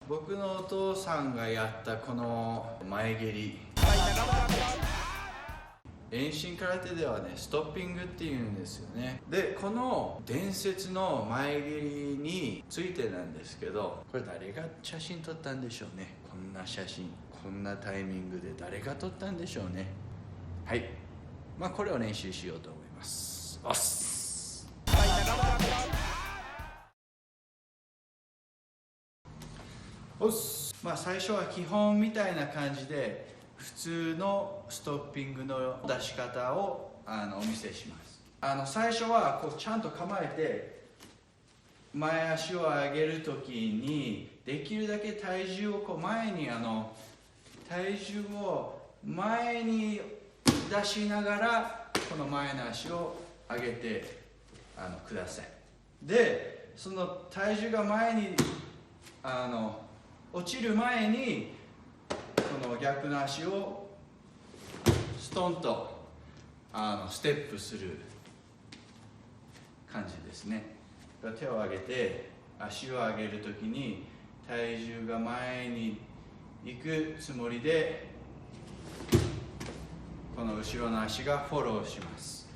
僕のお父さんがやったこの前蹴り、遠心空手ではね、ストッピングっていうんですよね。で、この伝説の前蹴りについてなんですけど、これ誰が写真撮ったんでしょうね。こんな写真、こんなタイミングで誰が撮ったんでしょうね。はい、これを練習しようと思います。おっす。おっす。最初は基本みたいな感じで普通のストッピングの出し方をお見せします。最初はこうちゃんと構えて前足を上げるときにできるだけ体重をこう前に体重を前に出しながらこの前の足を上げてください。で、その体重が前に落ちる前にこの逆の足をストンとステップする感じですね。手を上げて足を上げるときに体重が前に行くつもりでこの後ろの足がフォローします。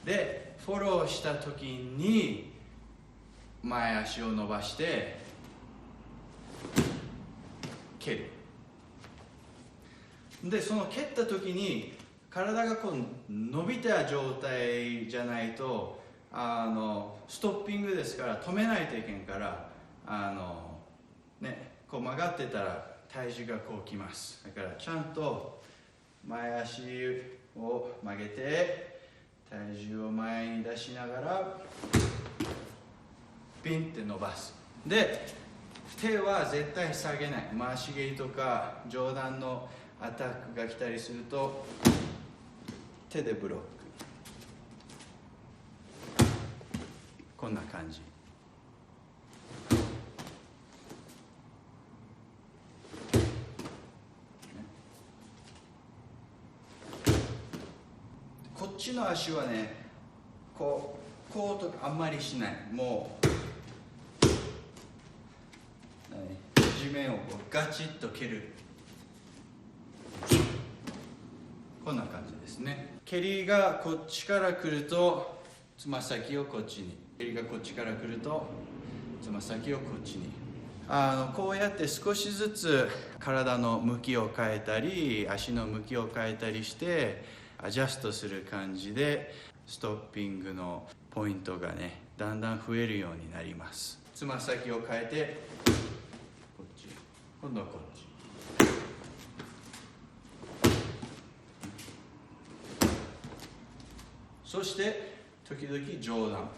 で、フォローしたときに前足を伸ばして蹴る。で、その蹴った時に体がこう伸びた状態じゃないとストッピングですから止めないといけんからこう曲がってたら体重がこうきます。だからちゃんと前足を曲げて体重を前に出しながらピンって伸ばす。で、手は絶対下げない。回し蹴りとか上段のアタックが来たりすると手でブロック、こんな感じ。こっちの足はね、こうとかあんまりしない。もう地面をこうガチッと蹴る、こんな感じですね。蹴りがこっちから来るとつま先をこっちに、蹴りがこっちから来るとつま先をこっちに。こうやって少しずつ体の向きを変えたり足の向きを変えたりしてアジャストする感じでストッピングのポイントがね、だんだん増えるようになります。つま先を変えてこっち、今度はこっち。そして時々上段。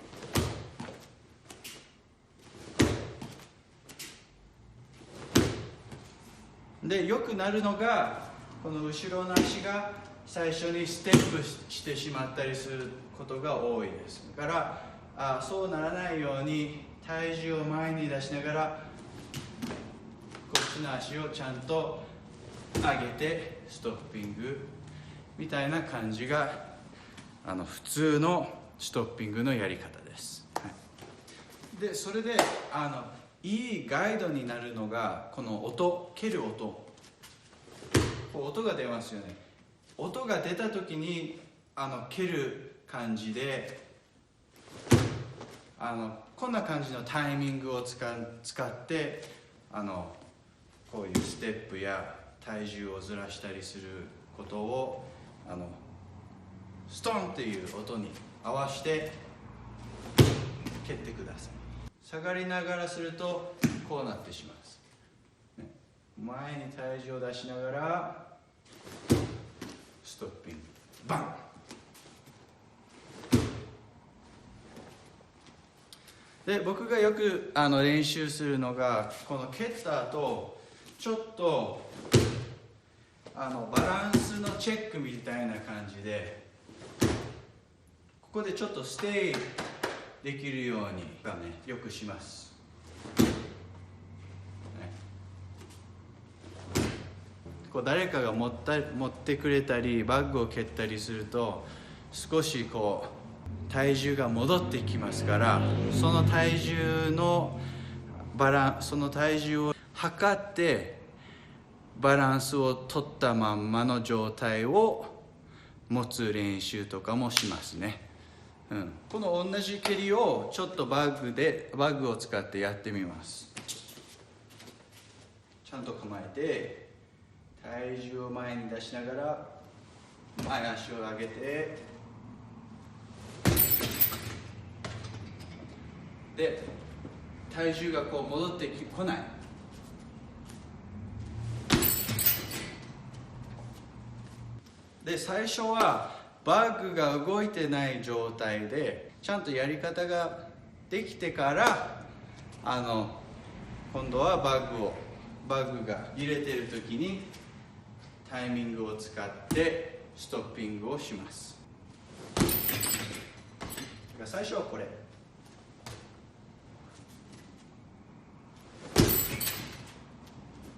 で、よくなるのがこの後ろの足が最初にステップしてしまったりすることが多いです。だからそうならないように体重を前に出しながらこっちの足をちゃんと上げてストッピングみたいな感じが普通のストッピングのやり方です。で、それでいいガイドになるのがこの音、蹴る音。こう音が出ますよね。音が出た時に蹴る感じでこんな感じのタイミングを使ってこういうステップや体重をずらしたりすることをストンっていう音に合わせて蹴ってください。下がりながらするとこうなってしまいます、ね、前に体重を出しながらストッピングバン。で、僕がよく練習するのがこの蹴った後ちょっとバランスのチェックみたいな感じでここでちょっとステイできるようによくします、こう誰かが持ってくれたりバッグを蹴ったりすると少しこう体重が戻ってきますから、その体重を測ってバランスを取ったまんまの状態を持つ練習とかもしますね。この同じ蹴りをちょっとバッグを使ってやってみます。ちゃんと構えて体重を前に出しながら前足を上げて、で体重がこう戻ってこない。で最初はバッグが動いてない状態でちゃんとやり方ができてから今度はバッグが揺れてる時にタイミングを使ってストッピングをします。最初はこれ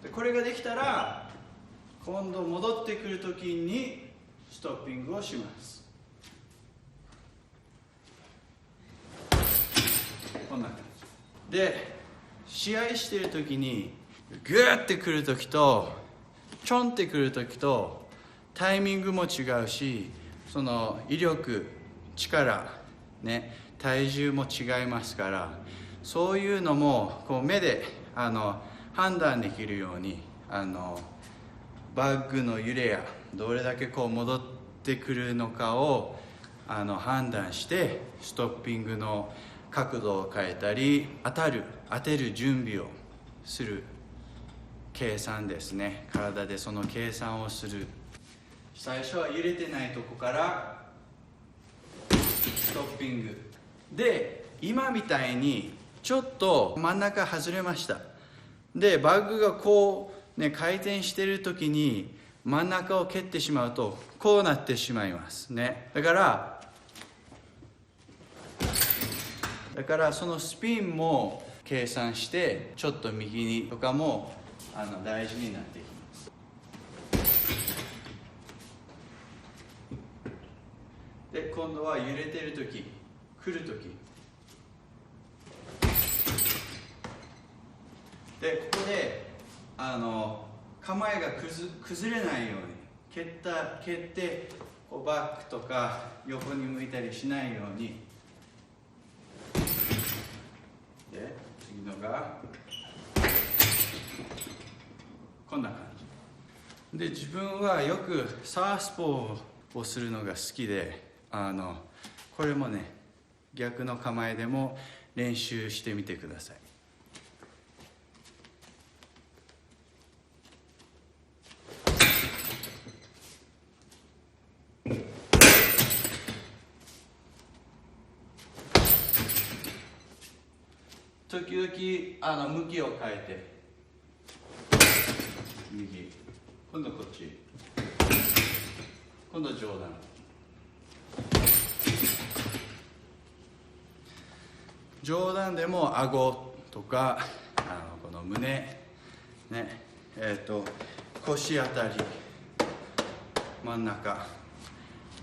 で、これができたら今度戻ってくる時にストッピングをします。こんな感じで、試合している時にグーってくる時とちょんってくる時とタイミングも違うし、その威力、力ね、体重も違いますから、そういうのもこう目で判断できるようにバッグの揺れやどれだけこう戻ってくるのかを判断してストッピングの角度を変えたり当てる準備をする計算ですね。体でその計算をする。最初は揺れてないとこからストッピングで、今みたいにちょっと真ん中外れました。でバッグがこう回転している時に真ん中を蹴ってしまうとこうなってしまいますね。だからそのスピンも計算してちょっと右にとかも大事になってきます。で今度は揺れてる時、来る時で、ここで構えが崩れないように蹴ってこうバックとか横に向いたりしないように。で次のがこんな感じで、自分はよくサウスポーをするのが好きで、これもね逆の構えでも練習してみてください。時々向きを変えて右、今度こっち、今度上段、上段でも顎とかこの胸ね、腰あたり、真ん中、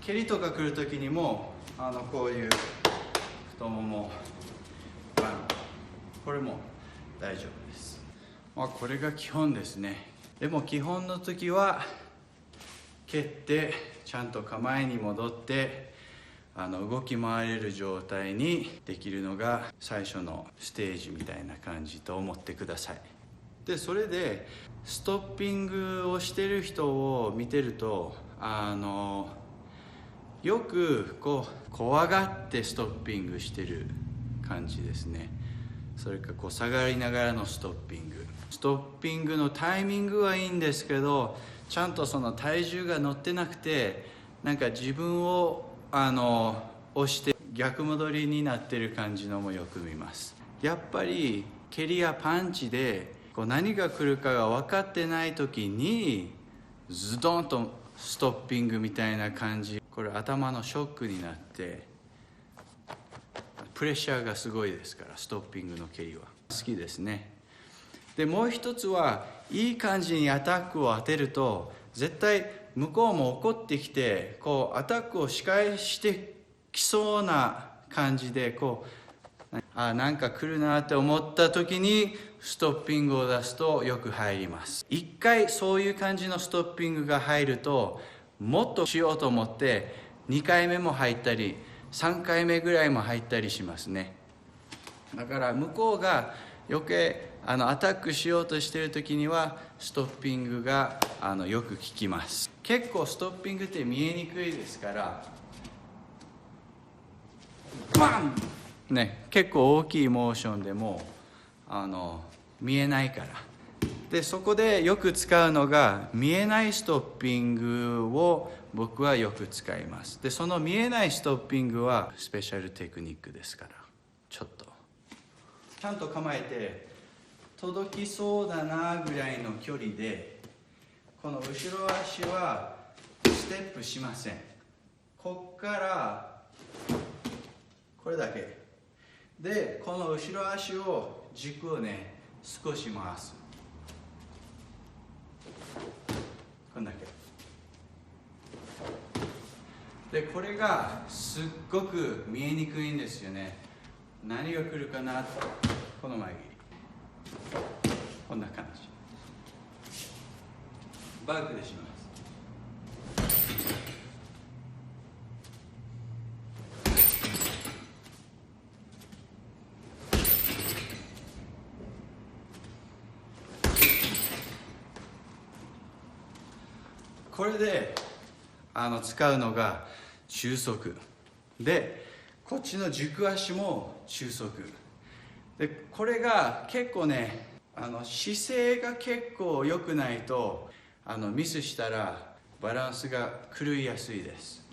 蹴りとか来る時にもこういう太ももバン、これも大丈夫です。これが基本ですね。でも基本の時は蹴ってちゃんと構えに戻って動き回れる状態にできるのが最初のステージみたいな感じと思ってください。でそれでストッピングをしてる人を見てるとよくこう怖がってストッピングしてる感じですね。それかこう下がりながらのストッピングのタイミングはいいんですけど、ちゃんとその体重が乗ってなくてなんか自分を押して逆戻りになってる感じのもよく見ます。やっぱり蹴りやパンチでこう何が来るかが分かってない時にズドンとストッピングみたいな感じ、これ頭のショックになってプレッシャーがすごいですから、ストッピングの蹴りは好きですね。でもう一つはいい感じにアタックを当てると絶対向こうも怒ってきてこうアタックを仕返してきそうな感じでこうなんか来るなって思った時にストッピングを出すとよく入ります。一回そういう感じのストッピングが入ると、もっとしようと思って2回目も入ったり3回目ぐらいも入ったりしますね。だから向こうが余計アタックしようとしている時にはストッピングがよく効きます。結構ストッピングって見えにくいですから、バンね、結構大きいモーションでも見えないから。でそこでよく使うのが見えないストッピングを僕はよく使います。でその見えないストッピングはスペシャルテクニックですから、ちょっとちゃんと構えて届きそうだなぐらいの距離で、この後ろ足はステップしません。こっからこれだけで、この後ろ足を軸をね少し回す。こんだけで、これがすっごく見えにくいんですよね。何が来るかなと。この前切りこんな感じ、バックでします。これで使うのが中足で、こっちの軸足も中足で、これが結構ね姿勢が結構良くないとミスしたらバランスが狂いやすいです。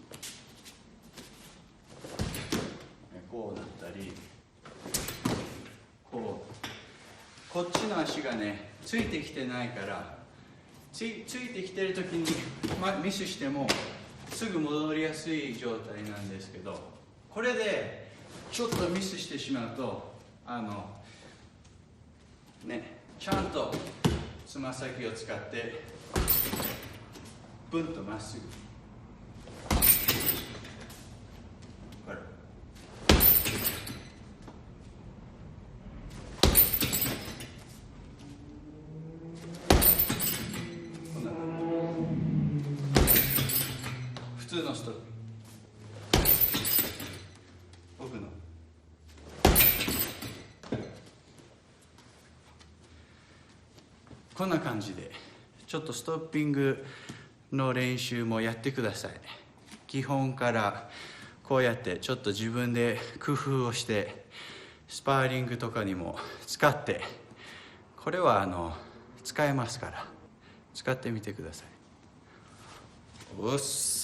こうなったり、こっちの足がねついてきてないから、ついてきてる時に、ミスしてもすぐ戻りやすい状態なんですけど、これでちょっとミスしてしまうとちゃんとつま先を使ってブンとまっすぐ、普通のストップ、僕のこんな感じでちょっとストッピングの練習もやってください。基本からこうやってちょっと自分で工夫をしてスパーリングとかにも使って、これは使えますから使ってみてください。おっす。